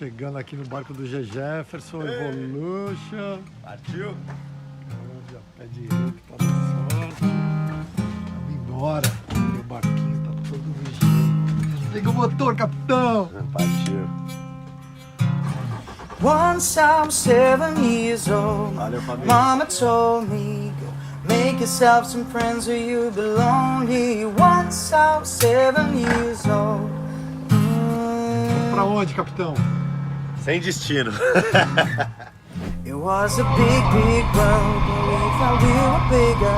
chegando aqui no barco do G. Jefferson, Evolution. Partiu? Olha, pé direito, toda sorte. Vamos embora. Meu barquinho tá todo no jeito. Liga o motor, capitão. Partiu. Once I was 7 years old, Valeu, família. Mama told me, go make yourself some friends or you belong here. Once I was 7 years old. Pra onde, capitão? Sem destino. It was a big, big world, but we thought we were bigger.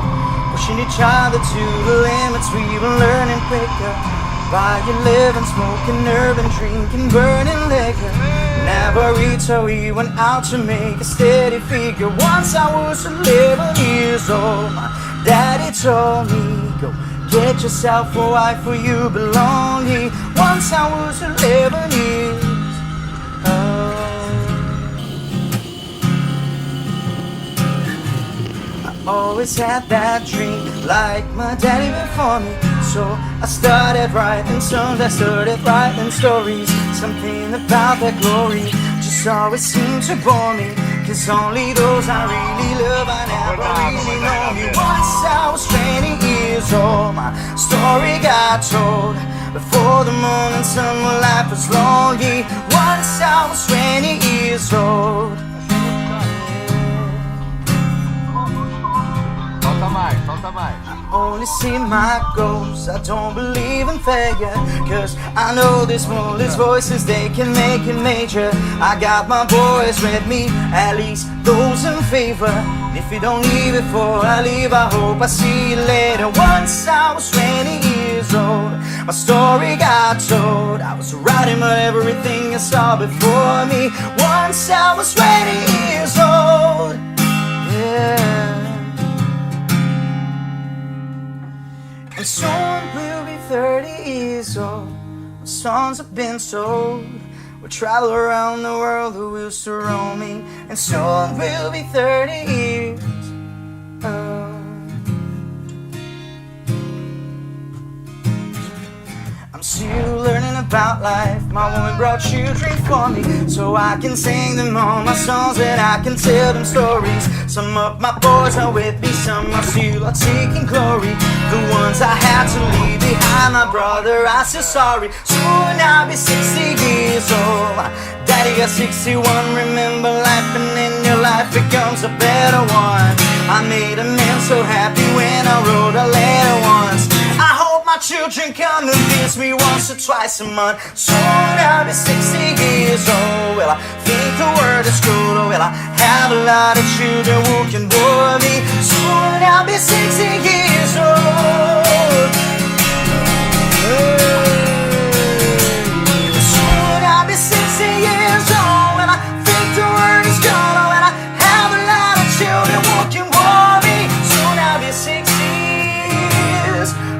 Pushing each other to the limits, we were learning quicker. Buying, living, smoking, urban, drinking, burning liquor. Never reached, so we went out to make a steady figure. Once I was 11 years old, my daddy told me, go get yourself a wife or you belong here. Once I was 11 years old. I always had that dream, like my daddy before me. So I started writing songs, I started writing stories. Something about that glory just always seemed to bore me. Cause only those I really love, I never really know me. Once I was 20 years old, my story got told. Before the morning sun, my life was lonely. Once I was 20 years old. Falta mais. Only see my ghosts, I don't believe in failure. Cause I know there's more, there's voices, they can make it major. I got my boys with me, at least those in favor. If you don't leave before I leave, I hope I see you later. Once I was 20 years old, my story got told. I was writing about everything I saw before me. Once I was 20 years old, yeah. And soon we'll be 30 years old. My songs have been sold. We'll travel around the world, the wheels to roaming. And soon we'll be 30 years old. I'm still learning about life. My woman brought children for me, so I can sing them all my songs and I can tell them stories. Some of my boys are with me, some are still are taking glory. The ones I had to leave behind, my brother, I say sorry. Soon I'll be 60 years old. My daddy got 61. Remember life, and then your life becomes a better one. I made a man so happy when I wrote a letter once. I hope my children come and visit me once or twice a month. Soon I'll be 60 years old. Well, I think the word is good. Well, I have a lot of children who can bore me. Soon I'll be 60 years old. Soon I'll be 60 years old. Well, I think the word is good. Well, I have a lot of children who can bore me. Soon I'll be 60 years old.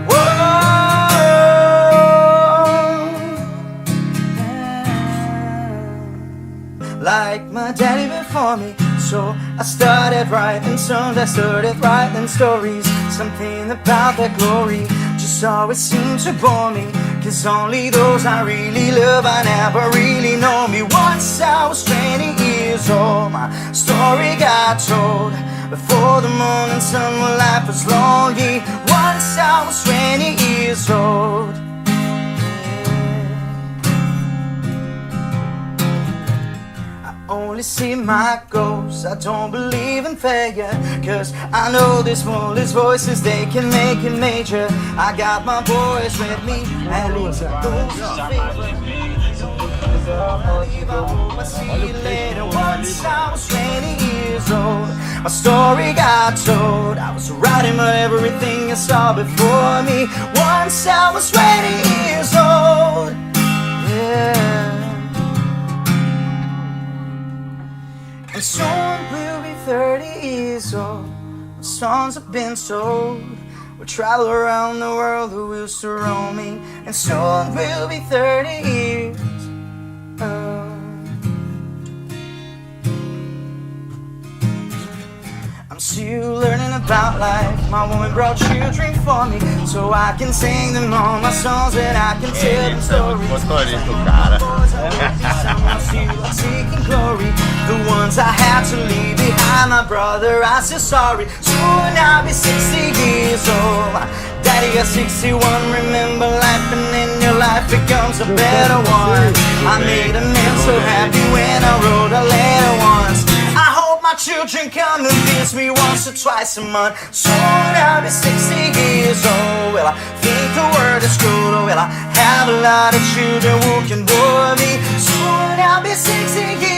Like my daddy before me, so I started writing songs, I started writing stories. Something about that glory just always seemed to bore me. Cause only those I really love, I never really know me. Once I was 20 years old, my story got told. Before the morning sun, my life was lonely. Once I was 20 years old. Only see my ghosts, I don't believe in failure. Cause I know there's more, there's voices, they can make it major. I got my boys with me, at least those in favor. I hope I see you later. Once I was 20 years old, my story got told. I was writing about everything I saw before me. Once I was 20 years old, yeah. And soon we'll be 30 years old. My songs have been sold. We'll travel around the world, the wheels to roaming. And soon we'll be 30 years old. I'm still learning about life. My woman brought children for me, so I can sing them all my songs and I can tell them stories. Motorista, o cara. my brother, I say sorry. Soon I'll be 60 years old. Daddy got 61, remember life, and then your life becomes a better one. I made a man so happy when I wrote a letter once. I hope my children come and visit me once or twice a month. Soon I'll be 60 years old. Well, I think the word is cruel. Well, I have a lot of children who can bore me. Soon I'll be 60 years old.